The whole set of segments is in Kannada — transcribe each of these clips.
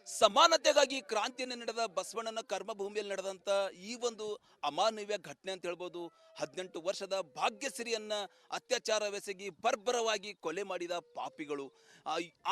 ಸಮಾನತೆಗಾಗಿ ಕ್ರಾಂತಿಯನ್ನು ನಡೆದ ಬಸವಣ್ಣನ ಕರ್ಮಭೂಮಿಯಲ್ಲಿ ನಡೆದಂತ ಈ ಒಂದು ಅಮಾನವೀಯ ಘಟನೆ ಅಂತ ಹೇಳ್ಬೋದು. 18 ವರ್ಷದ ಭಾಗ್ಯಶ್ರೀಯನ್ನ ಅತ್ಯಾಚಾರವೆಸಗಿ ಬರ್ಬರವಾಗಿ ಕೊಲೆ ಮಾಡಿದ ಪಾಪಿಗಳು.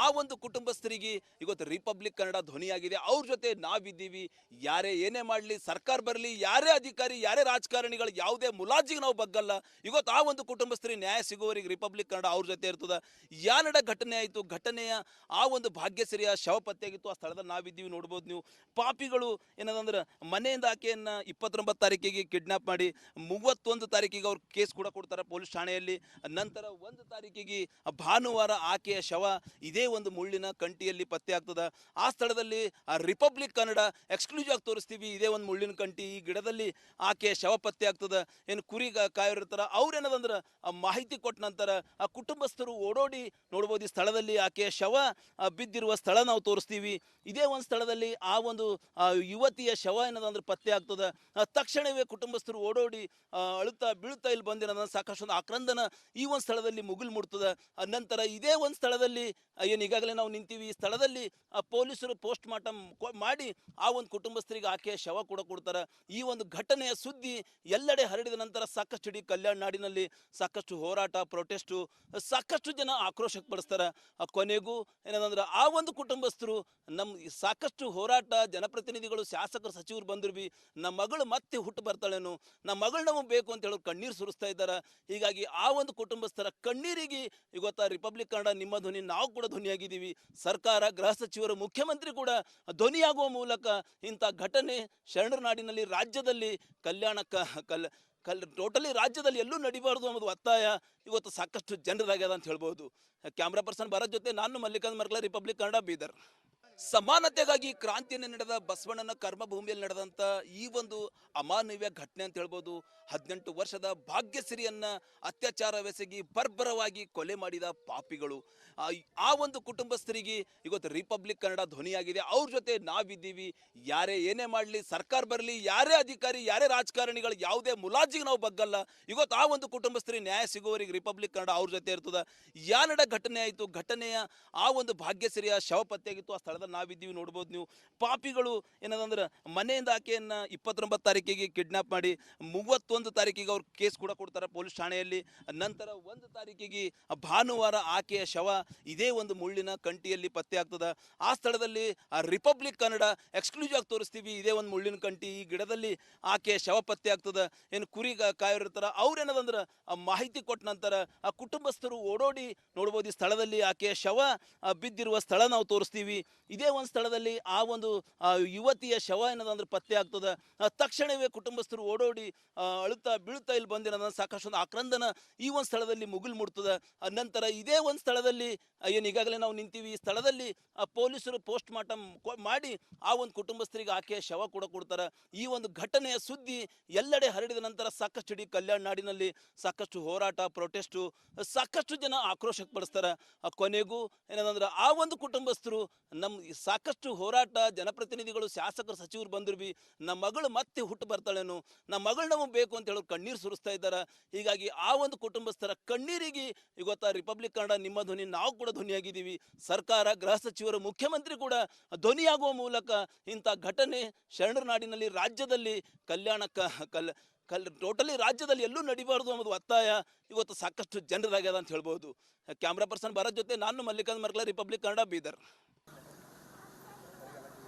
ಆ ಒಂದು ಕುಟುಂಬಸ್ಥರಿಗೆ ಇವತ್ತು ರಿಪಬ್ಲಿಕ್ ಕನ್ನಡ ಧ್ವನಿಯಾಗಿದೆ. ಅವ್ರ ಜೊತೆ ನಾವಿದ್ದೀವಿ. ಯಾರೇ ಏನೇ ಮಾಡಲಿ, ಸರ್ಕಾರ ಬರಲಿ, ಯಾರೇ ಅಧಿಕಾರಿ, ಯಾರೇ ರಾಜಕಾರಣಿಗಳು, ಯಾವುದೇ ಮುಲಾಜಿಗೆ ನಾವು ಬಗ್ಗಲ್ಲ. ಇವತ್ತು ಆ ಒಂದು ಕುಟುಂಬಸ್ಥರಿಗೆ ನ್ಯಾಯ ಸಿಗುವವರಿಗೆ ರಿಪಬ್ಲಿಕ್ ಕನ್ನಡ ಅವ್ರ ಜೊತೆ ಇರ್ತದ. ಯಾನಡ ಘಟನೆ ಆಯಿತು, ಘಟನೆಯ ಆ ಒಂದು ಭಾಗ್ಯಶ್ರೀಯ ಶವ ಪತ್ತೆಯಾಗಿತ್ತು. ಆ ಸ್ಥಳದಲ್ಲಿ ನಾವಿದ್ದೀವಿ, ನೋಡ್ಬೋದು ನೀವು. ಪಾಪಿಗಳು ಏನದಂದ್ರೆ ಮನೆಯಿಂದ ಆಕೆಯನ್ನು 29 ತಾರೀಕಿಗೆ ಕಿಡ್ನಾಪ್ ಮಾಡಿ 31 ತಾರೀಕಿಗೆ ಅವ್ರು ಕೇಸ್ ಕೂಡ ಕೊಡ್ತಾರೆ ಪೊಲೀಸ್ ಠಾಣೆಯಲ್ಲಿ. ನಂತರ 1 ತಾರೀಕಿಗೆ ಭಾನುವಾರ ಆಕೆಯ ಶವ ಇದೇ ಒಂದು ಮುಳ್ಳಿನ ಕಂಟಿಯಲ್ಲಿ ಪತ್ತೆ ಆಗ್ತದೆ. ಆ ಸ್ಥಳದಲ್ಲಿ ರಿಪಬ್ಲಿಕ್ ಕನ್ನಡ ಎಕ್ಸ್ಕ್ಲೂಸಿವ್ ಆಗಿ ತೋರಿಸ್ತೀವಿ. ಇದೇ ಒಂದು ಮುಳ್ಳಿನ ಕಂಟಿ, ಈ ಗಿಡದಲ್ಲಿ ಆಕೆಯ ಶವ ಪತ್ತೆ ಆಗ್ತದೆ. ಏನು ಕುರಿ ಕಾಯೋರಿರ್ತಾರೆ ಅವ್ರೇನದಂದ್ರೆ ಮಾಹಿತಿ ಕೊಟ್ಟ ನಂತರ ಆ ಕುಟುಂಬಸ್ಥರು ಓಡೋಡಿ ನೋಡ್ಬೋದು. ಈ ಸ್ಥಳದಲ್ಲಿ ಆಕೆಯ ಶವ ಬಿದ್ದಿರುವ ಸ್ಥಳ ನಾವು ತೋರಿಸ್ತೀವಿ. ಇದೇ ಒಂದು ಸ್ಥಳದಲ್ಲಿ ಆ ಒಂದು ಯುವತಿಯ ಶವ ಏನದಂದ್ರೆ ಪತ್ತೆ ಆಗ್ತದೆ. ತಕ್ಷಣವೇ ಕುಟುಂಬಸ್ಥರು ಓಡೋಡಿ ಅಳುತ್ತಾ ಬೀಳುತ್ತಾ ಇಲ್ಲಿ ಬಂದಿರೋದನ್ನ ಸಾಕಷ್ಟು ಒಂದು ಆಕ್ರಂದನ ಈ ಒಂದು ಸ್ಥಳದಲ್ಲಿ ಮುಗಿಲು ಮುಟ್ತದೆ. ನಂತರ ಇದೇ ಒಂದು ಸ್ಥಳದಲ್ಲಿ ಏನು ಈಗಾಗಲೇ ನಾವು ನಿಂತೀವಿ, ಈ ಸ್ಥಳದಲ್ಲಿ ಪೊಲೀಸರು ಪೋಸ್ಟ್ ಮಾರ್ಟಮ್ ಮಾಡಿ ಆ ಒಂದು ಕುಟುಂಬಸ್ಥರಿಗೆ ಆಕೆಯ ಶವ ಕೂಡ ಕೊಡ್ತಾರೆ. ಈ ಒಂದು ಘಟನೆಯ ಸುದ್ದಿ ಎಲ್ಲೆಡೆ ಹರಡಿದ ನಂತರ ಸಾಕಷ್ಟು ಇಡೀ ಕಲ್ಯಾಣ ನಾಡಿನಲ್ಲಿ ಸಾಕಷ್ಟು ಹೋರಾಟ, ಪ್ರೊಟೆಸ್ಟು, ಸಾಕಷ್ಟು ಜನ ಆಕ್ರೋಶಕ್ಕೆ ಪಡಿಸ್ತಾರೆ. ಕೊನೆಗೂ ಏನದಂದ್ರೆ ಆ ಒಂದು ಕುಟುಂಬಸ್ಥರು ನಮ್ಮ ಸಾಕಷ್ಟು ಹೋರಾಟ, ಜನಪ್ರತಿನಿಧಿಗಳು, ಶಾಸಕರು, ಸಚಿವರು ಬಂದ್ರು ಬಿ ನಮ್ಮ ಮಗಳು ಮತ್ತೆ ಹುಟ್ಟು ಬರ್ತಾಳೇನು, ನಮ್ಮ ಮಗಳು ನಮಗೆ ಬೇಕು ಅಂತ ಹೇಳೋರು ಕಣ್ಣೀರು ಸುರಿಸ್ತಾ ಇದ್ದಾರೆ. ಹೀಗಾಗಿ ಆ ಒಂದು ಕುಟುಂಬಸ್ಥರ ಕಣ್ಣೀರಿಗೆ ಇವತ್ತು ರಿಪಬ್ಲಿಕ್ ಕನ್ನಡ ನಿಮ್ಮ ಧ್ವನಿ, ನಾವು ಕೂಡ ಧ್ವನಿಯಾಗಿದ್ದೀವಿ. ಸರ್ಕಾರ, ಗೃಹ ಸಚಿವರು, ಮುಖ್ಯಮಂತ್ರಿ ಕೂಡ ಧ್ವನಿಯಾಗುವ ಮೂಲಕ ಇಂಥ ಘಟನೆ ಶರಣರ ನಾಡಿನಲ್ಲಿ, ರಾಜ್ಯದಲ್ಲಿ, ಕಲ್ಯಾಣ ಟೋಟಲಿ ರಾಜ್ಯದಲ್ಲಿ ಎಲ್ಲೂ ನಡಿಬಾರ್ದು ಅನ್ನೋದು ಒತ್ತಾಯ ಇವತ್ತು ಸಾಕಷ್ಟು ಜನರಾಗ್ಯದ ಅಂತ ಹೇಳ್ಬೋದು. ಕ್ಯಾಮ್ರಾ ಪರ್ಸನ್ ಭರತ್ ಜೊತೆ ನಾನು ಮಲ್ಲಿಕಾರ್ಜುನ್ ಮರ್ಕಲ, ರಿಪಬ್ಲಿಕ್ ಕನ್ನಡ, ಬೀದರ್. ಸಮಾನತೆಗಾಗಿ ಕ್ರಾಂತಿಯನ್ನು ನಡೆದ ಬಸವಣ್ಣನ ಕರ್ಮಭೂಮಿಯಲ್ಲಿ ನಡೆದಂತ ಈ ಒಂದು ಅಮಾನವೀಯ ಘಟನೆ ಅಂತ ಹೇಳ್ಬೋದು. 18 ವರ್ಷದ ಭಾಗ್ಯಶ್ರೀಯನ್ನ ಅತ್ಯಾಚಾರವೆಸಗಿ ಬರ್ಬರವಾಗಿ ಕೊಲೆ ಮಾಡಿದ ಪಾಪಿಗಳು. ಆ ಒಂದು ಕುಟುಂಬಸ್ಥರಿಗೆ ಇವತ್ತು ರಿಪಬ್ಲಿಕ್ ಕನ್ನಡ ಧ್ವನಿಯಾಗಿದೆ. ಅವ್ರ ಜೊತೆ ನಾವಿದ್ದೀವಿ. ಯಾರೇ ಏನೇ ಮಾಡಲಿ, ಸರ್ಕಾರ ಬರಲಿ, ಯಾರೇ ಅಧಿಕಾರಿ, ಯಾರೇ ರಾಜಕಾರಣಿಗಳು, ಯಾವುದೇ ಮುಲಾಜಿಗೆ ನಾವು ಬಗ್ಗಲ್ಲ. ಇವತ್ತು ಆ ಒಂದು ಕುಟುಂಬಸ್ಥರಿಗೆ ನ್ಯಾಯ ಸಿಗುವವರಿಗೆ ರಿಪಬ್ಲಿಕ್ ಕನ್ನಡ ಅವ್ರ ಜೊತೆ ಇರ್ತದೆ. ಯಾನಡ ಘಟನೆ ಆಯಿತು, ಘಟನೆಯ ಆ ಒಂದು ಭಾಗ್ಯಶ್ರೀಯ ಶವ ಪತ್ತೆಯಾಗಿತ್ತು. ಆ ಸ್ಥಳದಲ್ಲಿ ನಾವಿದ್ದೀವಿ, ನೋಡ್ಬೋದು ನೀವು. ಪಾಪಿಗಳು ಏನದಂದ್ರೆ ಮನೆಯಿಂದ ಆಕೆಯನ್ನು 29 ತಾರೀಕಿಗೆ ಕಿಡ್ನಾಪ್ ಮಾಡಿ 31 ತಾರೀಕಿಗೆ ಅವ್ರು ಕೇಸ್ ಕೂಡ ಕೊಡ್ತಾರೆ ಪೊಲೀಸ್ ಠಾಣೆಯಲ್ಲಿ. ನಂತರ 1 ತಾರೀಕಿಗೆ ಭಾನುವಾರ ಆಕೆಯ ಶವ ಇದೇ ಒಂದು ಮುಳ್ಳಿನ ಕಂಟಿಯಲ್ಲಿ ಪತ್ತೆ ಆಗ್ತದೆ. ಆ ಸ್ಥಳದಲ್ಲಿ ರಿಪಬ್ಲಿಕ್ ಕನ್ನಡ ಎಕ್ಸ್ಕ್ಲೂಸಿವ್ ಆಗಿ ತೋರಿಸ್ತೀವಿ. ಇದೇ ಒಂದು ಮುಳ್ಳಿನ ಕಂಟಿ, ಈ ಗಿಡದಲ್ಲಿ ಆಕೆಯ ಶವ ಪತ್ತೆ ಆಗ್ತದೆ. ಏನು ಕುರಿ ಕಾಯೋರಿರ್ತಾರೆ ಅವ್ರೇನದಂದ್ರೆ ಮಾಹಿತಿ ಕೊಟ್ಟ ನಂತರ ಆ ಕುಟುಂಬಸ್ಥರು ಓಡೋಡಿ ನೋಡ್ಬೋದು. ಈ ಸ್ಥಳದಲ್ಲಿ ಆಕೆಯ ಶವ ಬಿದ್ದಿರುವ ಸ್ಥಳ ನಾವು ತೋರಿಸ್ತೀವಿ. ಇದೇ ಒಂದು ಸ್ಥಳದಲ್ಲಿ ಆ ಒಂದು ಯುವತಿಯ ಶವ ಏನದಂದ್ರೆ ಪತ್ತೆ ಆಗ್ತದೆ. ತಕ್ಷಣವೇ ಕುಟುಂಬಸ್ಥರು ಓಡೋಡಿ ಅಳುತ್ತಾ ಬೀಳುತ್ತಾ ಇಲ್ಲಿ ಬಂದಿರೋದನ್ನ ಸಾಕಷ್ಟು ಒಂದು ಆಕ್ರಂದನ ಈ ಒಂದು ಸ್ಥಳದಲ್ಲಿ ಮುಗಿಲು ಮುಟ್ತದೆ. ನಂತರ ಇದೇ ಒಂದು ಸ್ಥಳದಲ್ಲಿ ಏನು ಈಗಾಗಲೇ ನಾವು ನಿಂತೀವಿ, ಈ ಸ್ಥಳದಲ್ಲಿ ಪೊಲೀಸರು ಪೋಸ್ಟ್ ಮಾರ್ಟಮ್ ಮಾಡಿ ಆ ಒಂದು ಕುಟುಂಬಸ್ಥರಿಗೆ ಆಕೆಯ ಶವ ಕೂಡ ಕೊಡ್ತಾರೆ. ಈ ಒಂದು ಘಟನೆಯ ಸುದ್ದಿ ಎಲ್ಲೆಡೆ ಹರಡಿದ ನಂತರ ಸಾಕಷ್ಟು ಇಡೀ ಕಲ್ಯಾಣ ನಾಡಿನಲ್ಲಿ ಸಾಕಷ್ಟು ಹೋರಾಟ, ಪ್ರೊಟೆಸ್ಟು, ಸಾಕಷ್ಟು ಜನ ಆಕ್ರೋಶಕ್ಕೆ ಪಡಿಸ್ತಾರೆ. ಕೊನೆಗೂ ಏನದಂದ್ರೆ ಆ ಒಂದು ಕುಟುಂಬಸ್ಥರು ನಮ್ಮ ಸಾಕಷ್ಟು ಹೋರಾಟ, ಜನಪ್ರತಿನಿಧಿಗಳು, ಶಾಸಕರು, ಸಚಿವರು ಬಂದ್ರು ಬಿ ನಮ್ಮ ಮಗಳು ಮತ್ತೆ ಹುಟ್ಟು ಬರ್ತಾಳೇನು, ನಮ್ಮ ಮಗಳು ನಮಗೆ ಬೇಕು ಅಂತ ಹೇಳೋರು ಕಣ್ಣೀರು ಸುರಿಸ್ತಾ ಇದ್ದಾರೆ. ಹೀಗಾಗಿ ಆ ಒಂದು ಕುಟುಂಬಸ್ಥರ ಕಣ್ಣೀರಿಗೆ ಇವತ್ತು ರಿಪಬ್ಲಿಕ್ ಕನ್ನಡ ನಿಮ್ಮ ಧ್ವನಿ, ನಾವು ಕೂಡ ಧ್ವನಿಯಾಗಿದ್ದೀವಿ. ಸರ್ಕಾರ, ಗೃಹ ಸಚಿವರು, ಮುಖ್ಯಮಂತ್ರಿ ಕೂಡ ಧ್ವನಿಯಾಗುವ ಮೂಲಕ ಇಂಥ ಘಟನೆ ಶರಣರ ನಾಡಿನಲ್ಲಿ, ರಾಜ್ಯದಲ್ಲಿ, ಕಲ್ಯಾಣ ಟೋಟಲಿ ರಾಜ್ಯದಲ್ಲಿ ಎಲ್ಲೂ ನಡಿಬಾರ್ದು ಅನ್ನೋದು ಒತ್ತಾಯ ಇವತ್ತು ಸಾಕಷ್ಟು ಜನರಾಗ್ಯದ ಅಂತ ಹೇಳ್ಬೋದು. ಕ್ಯಾಮ್ರಾ ಪರ್ಸನ್ ಭರತ್ ಜೊತೆ ನಾನು ಮಲ್ಲಿಕಾರ್ಜುನ್ ಮರ್ಕಲ, ರಿಪಬ್ಲಿಕ್ ಕನ್ನಡ, ಬೀದರ್.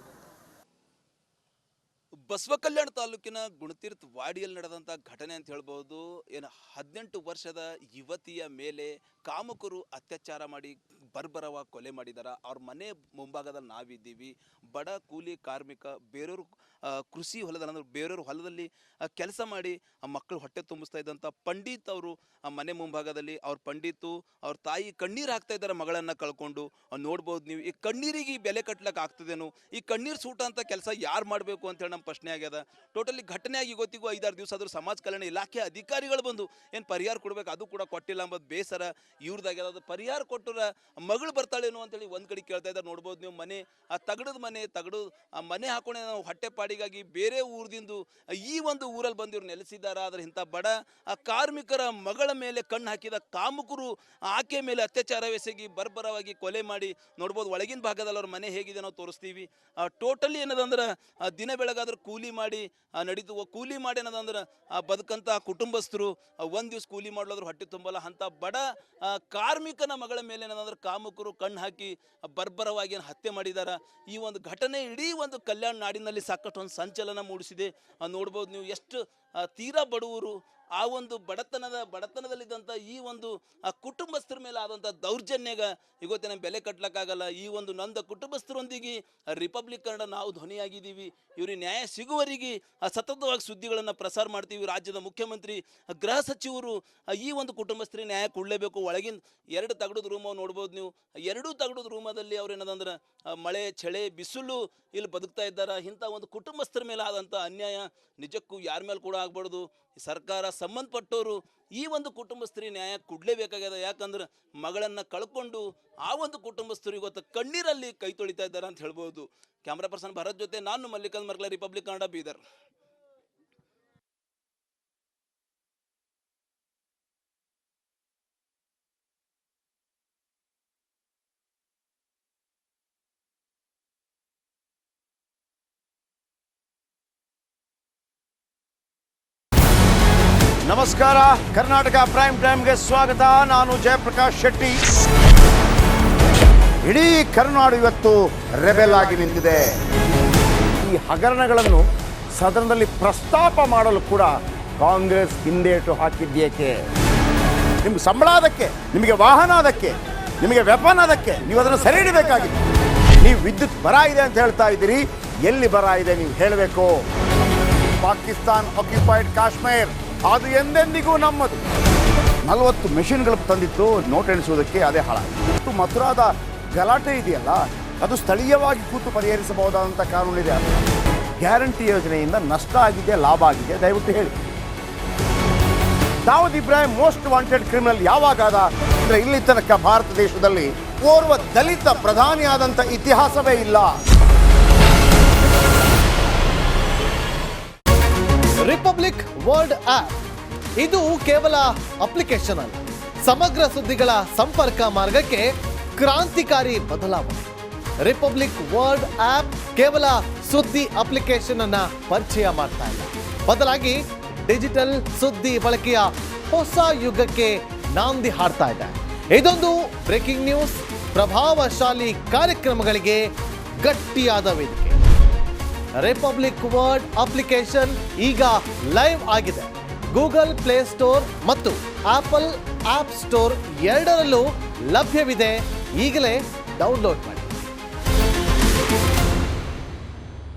ಬಸವ ಕಲ್ಯಾಣ ತಾಲೂಕಿನ ಗುಣತೀರ್ಥ ವಾಡಿಯಲ್ಲಿ ನಡೆದಂಥ ಘಟನೆ ಅಂತ ಹೇಳ್ಬೋದು. ಏನು 18 ವರ್ಷದ ಯುವತಿಯ ಮೇಲೆ ಕಾಮಕರು ಅತ್ಯಾಚಾರ ಮಾಡಿ ಬರ್ಬರವಾಗಿ ಕೊಲೆ ಮಾಡಿದ್ದಾರೆ. ಅವ್ರ ಮನೆ ಮುಂಭಾಗದಲ್ಲಿ ನಾವಿದ್ದೀವಿ. ಬಡ ಕೂಲಿ ಕಾರ್ಮಿಕ, ಬೇರೆಯವರು ಕೃಷಿ ಹೊಲದಲ್ಲಿ ಅಂದ್ರೆ ಬೇರೆಯವ್ರ ಹೊಲದಲ್ಲಿ ಕೆಲಸ ಮಾಡಿ ಮಕ್ಕಳು ಹೊಟ್ಟೆ ತುಂಬಿಸ್ತಾ ಇದ್ದಂಥ ಪಂಡಿತ್ ಅವರು ಮನೆ ಮುಂಭಾಗದಲ್ಲಿ ಅವ್ರ ಪಂಡಿತು ಅವ್ರ ತಾಯಿ ಕಣ್ಣೀರು ಹಾಕ್ತಾ ಇದ್ದಾರೆ ಮಗಳನ್ನು ಕಳ್ಕೊಂಡು. ನೋಡ್ಬೋದು ನೀವು. ಈ ಕಣ್ಣೀರಿಗೆ ಬೆಲೆ ಕಟ್ಲಕ್ಕೆ ಆಗ್ತದೇನು, ಈ ಕಣ್ಣೀರು ಸೂಟ ಅಂತ ಕೆಲಸ ಯಾರು ಮಾಡಬೇಕು ಅಂತೇಳಿ ನಮ್ಮ ಪ್ರಶ್ನೆ ಆಗ್ಯದ. ಟೋಟಲಿ ಘಟನೆಯಾಗಿ ಇವತ್ತಿಗೂ 5-6 ದಿವಸ ಆದರೂ ಸಮಾಜ ಕಲ್ಯಾಣ ಇಲಾಖೆ ಅಧಿಕಾರಿಗಳು ಬಂದು ಏನು ಪರಿಹಾರ ಕೊಡಬೇಕು ಅದು ಕೂಡ ಕೊಟ್ಟಿಲ್ಲ ಅಂಬೋದು ಬೇಸರ ಇವ್ರದ್ದಾಗ್ಯದ. ಅದು ಪರಿಹಾರ ಕೊಟ್ಟರೆ ಮಗಳು ಬರ್ತಾಳೇನೋ ಅಂತೇಳಿ ಒಂದು ಕಡೆ ಕೇಳ್ತಾ ಇದ್ದಾರೆ. ನೋಡ್ಬೋದು ನೀವು ಮನೆ ತಗಡದ ಮನೆ ಹಾಕೊಂಡೆ ನಾವು ಹೊಟ್ಟೆಪಾಡಿಗಾಗಿ ಬೇರೆ ಊರದಿಂದ ಈ ಒಂದು ಊರಲ್ಲಿ ಬಂದು ಇವ್ರು ನೆಲೆಸಿದ್ದಾರೆ. ಆದರೆ ಇಂಥ ಬಡ ಕಾರ್ಮಿಕರ ಮಗಳ ಮೇಲೆ ಕಣ್ಣು ಹಾಕಿದ ಕಾಮುಕರು ಆಕೆ ಮೇಲೆ ಅತ್ಯಾಚಾರವೆಸಗಿ ಬರ್ಬರವಾಗಿ ಕೊಲೆ ಮಾಡಿ ನೋಡ್ಬೋದು. ಒಳಗಿನ ಭಾಗದಲ್ಲಿ ಅವ್ರ ಮನೆ ಹೇಗಿದೆ ನಾವು ತೋರಿಸ್ತೀವಿ. ಟೋಟಲಿ ಏನದಂದ್ರೆ ದಿನ ಬೆಳಗಾದ್ರೆ ಕೂಲಿ ಮಾಡಿ ಕೂಲಿ ಮಾಡಿ ಏನದಂದ್ರೆ ಬದುಕಂತ ಕುಟುಂಬಸ್ಥರು ಒಂದು ದಿವ್ಸ ಕೂಲಿ ಮಾಡ್ಲಾದ್ರು ಹೊಟ್ಟೆ ತುಂಬಲ್ಲ. ಅಂಥ ಬಡ ಕಾರ್ಮಿಕನ ಮಗಳ ಮೇಲೆ ಏನಂದ್ರೆ ಕಾಮುಕರು ಕಣ್ಣು ಹಾಕಿ ಬರ್ಬರವಾಗಿ ಹತ್ಯೆ ಮಾಡಿದ್ದಾರೆ. ಈ ಒಂದು ಘಟನೆ ಇಡೀ ಒಂದು ಕಲ್ಯಾಣ ನಾಡಿನಲ್ಲಿ ಸಾಕಷ್ಟು ಒಂದು ಸಂಚಲನ ಮೂಡಿಸಿದೆ. ನೋಡ್ಬೋದು ನೀವು ಎಷ್ಟು ತೀರಾ ಬಡವರು ಆ ಒಂದು ಬಡತನದಲ್ಲಿದ್ದಂಥ ಈ ಒಂದು ಕುಟುಂಬಸ್ಥರ ಮೇಲೆ ಆದಂಥ ದೌರ್ಜನ್ಯಗ ಇವತ್ತಿನ ಬೆಲೆ ಕಟ್ಲಕ್ಕಾಗಲ್ಲ. ಈ ಒಂದು ನೊಂದ ಕುಟುಂಬಸ್ಥರೊಂದಿಗೆ ರಿಪಬ್ಲಿಕ್ ಕನ್ನಡ ನಾವು ಧ್ವನಿಯಾಗಿದ್ದೀವಿ. ಇವ್ರಿಗೆ ನ್ಯಾಯ ಸಿಗುವವರೆಗೆ ಸತತವಾಗಿ ಸುದ್ದಿಗಳನ್ನು ಪ್ರಸಾರ ಮಾಡ್ತೀವಿ. ರಾಜ್ಯದ ಮುಖ್ಯಮಂತ್ರಿ, ಗೃಹ ಸಚಿವರು ಈ ಒಂದು ಕುಟುಂಬಸ್ಥರಿಗೆ ನ್ಯಾಯ ಕೊಡಲೇಬೇಕು. ಒಳಗಿನ 2 ತಗಡದ ರೂಮ್ ನೋಡ್ಬೋದು ನೀವು. 2 ತಗಡದ ರೂಮದಲ್ಲಿ ಅವ್ರು ಏನದಂದ್ರೆ ಮಳೆ ಚಳಿ ಬಿಸಿಲು ಇಲ್ಲಿ ಬದುಕ್ತಾ ಇದ್ದಾರೆ. ಇಂಥ ಒಂದು ಕುಟುಂಬಸ್ಥರ ಮೇಲೆ ಆದಂಥ ಅನ್ಯಾಯ ನಿಜಕ್ಕೂ ಯಾರ ಮೇಲೆ ಕೂಡ ಆಗ್ಬಾರ್ದು. ಸರ್ಕಾರ ಸಂಬಂಧಪಟ್ಟವರು ಈ ಒಂದು ಕುಟುಂಬಸ್ಥರಿಗೆ ನ್ಯಾಯ ಕೊಡಲೇಬೇಕಾಗ್ಯದ. ಯಾಕಂದ್ರೆ ಮಗಳನ್ನು ಕಳ್ಕೊಂಡು ಆ ಒಂದು ಕುಟುಂಬಸ್ಥರು ಇವತ್ತು ಕಣ್ಣೀರಲ್ಲಿ ಕೈ ತೊಳಿತಾ ಇದ್ದಾರೆ ಅಂತ ಹೇಳ್ಬೋದು. ಕ್ಯಾಮ್ರಾ ಪರ್ಸನ್ ಭರತ್ ಜೊತೆ ನಾನು ಮಲ್ಲಿಕಾರ್ಜುನ್ ಮರ್ಕಲ, ರಿಪಬ್ಲಿಕ್ ಕನ್ನಡ, ಬೀದರ್. ನಮಸ್ಕಾರ, ಕರ್ನಾಟಕ ಪ್ರೈಮ್ ಟೈಮ್ಗೆ ಸ್ವಾಗತ. ನಾನು ಜಯಪ್ರಕಾಶ್ ಶೆಟ್ಟಿ. ಇಡೀ ಕರ್ನಾಡು ಇವತ್ತು ರೆಬೆಲ್ ಆಗಿ ನಿಂತಿದೆ. ಈ ಹಗರಣಗಳನ್ನು ಸದನದಲ್ಲಿ ಪ್ರಸ್ತಾಪ ಮಾಡಲು ಕೂಡ ಕಾಂಗ್ರೆಸ್ ಹಿಂದೇಟು ಹಾಕಿದ್ದೇಕೆ? ನಿಮ್ಗೆ ಸಂಬಳ ಅದಕ್ಕೆ, ನಿಮಗೆ ವಾಹನ ಅದಕ್ಕೆ, ನಿಮಗೆ ವೆಪನ್ ಅದಕ್ಕೆ, ನೀವು ಅದನ್ನು ಸೆರೆ ಹಿಡಿಬೇಕಾಗಿತ್ತು. ನೀವು ವಿದ್ಯುತ್ ಬರ ಇದೆ ಅಂತ ಹೇಳ್ತಾ ಇದ್ದೀರಿ, ಎಲ್ಲಿ ಬರ ಇದೆ ನೀವು ಹೇಳಬೇಕು. ಪಾಕಿಸ್ತಾನ್ ಆಕ್ಯುಪೈಡ್ ಕಾಶ್ಮೀರ್ ಅದು ಎಂದೆಂದಿಗೂ ನಮ್ಮದು. 40 ಮೆಷಿನ್ಗಳು ತಂದಿತ್ತು ನೋಟ್ ಎಣಿಸುವುದಕ್ಕೆ, ಅದೇ ಹಾಳಾಯಿತು. ಮಥುರಾದ ಗಲಾಟೆ ಇದೆಯಲ್ಲ, ಅದು ಸ್ಥಳೀಯವಾಗಿ ಕೂತು ಪರಿಹರಿಸಬಹುದಾದಂಥ ಕಾನೂನಿದೆ. ಗ್ಯಾರಂಟಿ ಯೋಜನೆಯಿಂದ ನಷ್ಟ ಆಗಿದೆ, ಲಾಭ ಆಗಿದೆ, ದಯವಿಟ್ಟು ಹೇಳಿ. Dawood Ibrahim most wanted criminal ಯಾವಾಗಾದ ಅಂದರೆ ಇಲ್ಲಿ ತನಕ ಭಾರತ ದೇಶದಲ್ಲಿ ಓರ್ವ ದಲಿತ ಪ್ರಧಾನಿಯಾದಂಥ ಇತಿಹಾಸವೇ ಇಲ್ಲ. ರಿಪಬ್ಲಿಕ್ ವರ್ಲ್ಡ್ ಆಪ್ ಇದು ಕೇವಲ ಅಪ್ಲಿಕೇಶನ್ ಅಲ್ಲ, ಸಮಗ್ರ ಸುದ್ದಿಗಳ ಸಂಪರ್ಕ ಮಾರ್ಗಕ್ಕೆ ಕ್ರಾಂತಿಕಾರಿ ಬದಲಾವಣೆ. ರಿಪಬ್ಲಿಕ್ ವರ್ಲ್ಡ್ ಆಪ್ ಕೇವಲ ಸುದ್ದಿ ಅಪ್ಲಿಕೇಶನ್ ಅನ್ನ ಪರಿಚಯ ಮಾಡ್ತಾ ಇಲ್ಲ, ಬದಲಾಗಿ ಡಿಜಿಟಲ್ ಸುದ್ದಿ ಬಳಕೆಯ ಹೊಸ ಯುಗಕ್ಕೆ ನಾಂದಿ ಹಾಡ್ತಾ ಇದೆ. ಇದೊಂದು ಬ್ರೇಕಿಂಗ್ ನ್ಯೂಸ್, ಪ್ರಭಾವಶಾಲಿ ಕಾರ್ಯಕ್ರಮಗಳಿಗೆ ಗಟ್ಟಿಯಾದ ವೇದಿಕೆ. ರಿಪಬ್ಲಿಕ್ ವರ್ಲ್ಡ್ ಅಪ್ಲಿಕೇಶನ್ ಈಗ ಲೈವ್ ಆಗಿದೆ. ಗೂಗಲ್ ಪ್ಲೇ ಸ್ಟೋರ್ ಮತ್ತು ಆಪಲ್ ಆಪ್ ಸ್ಟೋರ್ ಎರಡರಲ್ಲೂ ಲಭ್ಯವಿದೆ. ಈಗಲೇ ಡೌನ್ಲೋಡ್ ಮಾಡಿ.